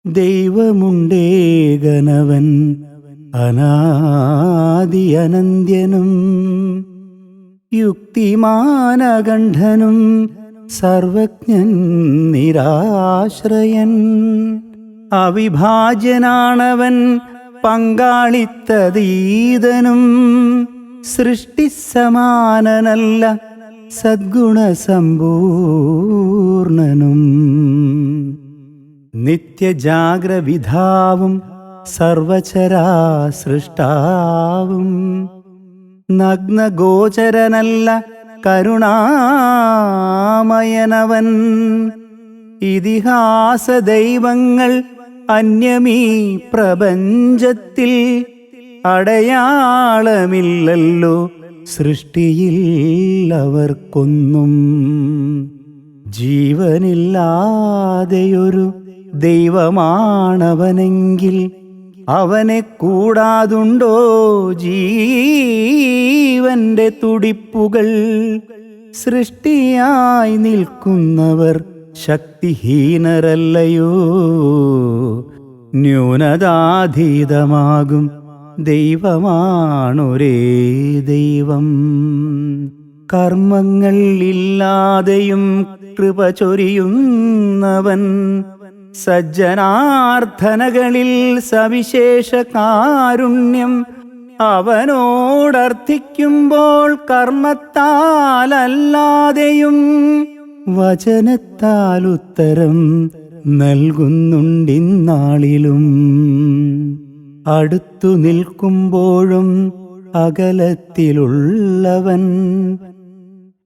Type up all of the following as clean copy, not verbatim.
ദൈവമുണ്ടേകനവൻ അനാദി അനന്ത്യനും യുക്തിമാനകണ്ഠനും സർവജ്ഞൻ നിരാശ്രയൻ. അവിഭാജ്യനാണവൻ പങ്കാളിത്തതീതനും സൃഷ്ടിസമാനനല്ല സദ്ഗുണസമ്പൂർണനും. നിത്യജാഗ്രവിധാവും സർവചരാസൃഷ്ടാവും നഗ്നഗോചരനല്ല കരുണാമയനവൻ. ഇതിഹാസ ദൈവങ്ങൾ അന്യമീ പ്രപഞ്ചത്തിൽ അടയാളമില്ലല്ലോ സൃഷ്ടിയിൽ അവർക്കൊന്നും. ജീവനില്ലാതെയൊരു ദൈവമാണവനെങ്കിൽ അവനെ കൂടാതുണ്ടോ ജീവന്റെ തുടിപ്പുകൾ. സൃഷ്ടിയായി നിൽക്കുന്നവർ ശക്തിഹീനരല്ലയോ, ന്യൂനതാതീതമാകും ദൈവമാണൊരേ ദൈവം. കർമ്മങ്ങൾ ഇല്ലാതെയും കൃപ ചൊരിയുന്നവൻ, സജ്ജനാർത്ഥനകളിൽ സവിശേഷ കാരുണ്യം. അവനോടർത്ഥിക്കുമ്പോൾ കർമ്മത്താലല്ലാതെയും വചനത്താൽ ഉത്തരം നൽകുന്നുണ്ടിന്നാളിലും. അടുത്തു നിൽക്കുമ്പോഴും അകലത്തിലുള്ളവൻ,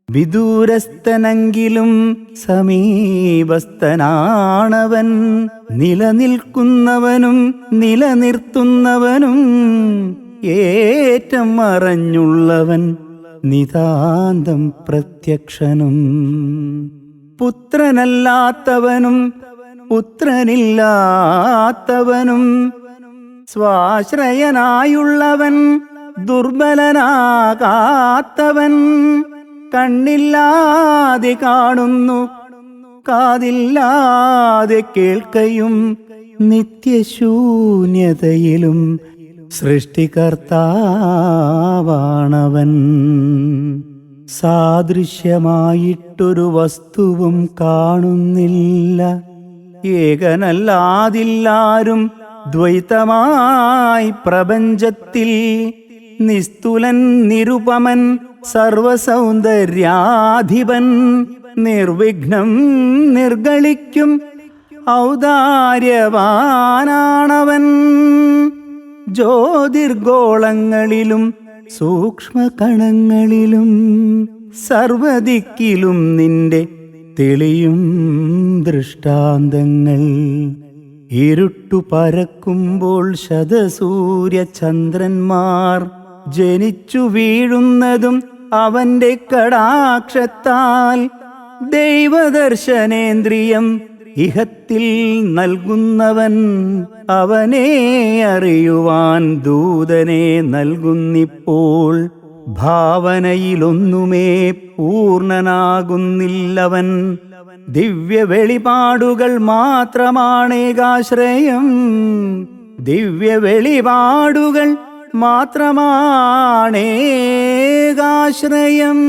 വിദൂരസ്ഥനെങ്കിലും സമീപസ്ഥനാണവൻ. നിലനിൽക്കുന്നവനും നിലനിർത്തുന്നവനും ഏറ്റം അറിഞ്ഞുള്ളവൻ, നിതാന്തം പ്രത്യക്ഷനും. പുത്രനല്ലാത്തവനും പുത്രനില്ലാത്തവനും സ്വാശ്രയനായുള്ളവൻ, ദുർബലനാകാത്തവൻ. കണ്ണില്ലാതെ കാണുന്നു, കാതില്ലാതെ കേൾക്കയും, നിത്യശൂന്യതയിലും സൃഷ്ടികർത്താവാണവൻ. സാദൃശ്യമായിട്ടൊരു വസ്തുവും കാണുന്നില്ല, ഏകനല്ലാതില്ലാരും ദ്വൈതമായി പ്രപഞ്ചത്തിൽ. നിസ്തുലൻ നിരുപമൻ സർവസൗന്ദര്യാധിപൻ, നിർവിഘ്നം നിർഗളിക്കും ഔദാര്യവാനാണവൻ. ജ്യോതിർഗോളങ്ങളിലും സൂക്ഷ്മകണങ്ങളിലും സർവദിക്കിലും നിന്റെ തെളിയും ദൃഷ്ടാന്തങ്ങൾ. ഇരുട്ടു പരക്കുമ്പോൾ ശതസൂര്യചന്ദ്രന്മാർ ജനിച്ചു വീഴുന്നതും അവന്റെ കടാക്ഷത്താൽ. ദൈവദർശനേന്ദ്രിയം ഇഹത്തിൽ നൽകുന്നവൻ, അവനെ അറിയുവാൻ ദൂതനെ നൽകുന്നിപ്പോൾ. ഭാവനയിലൊന്നുമേ പൂർണ്ണനാകുന്നില്ലവൻ, ദിവ്യ വെളിപാടുകൾ മാത്രമാണേകാശ്രയം. ദിവ്യ വെളിപാടുകൾ മാത്രമാണേകാശ്രയം.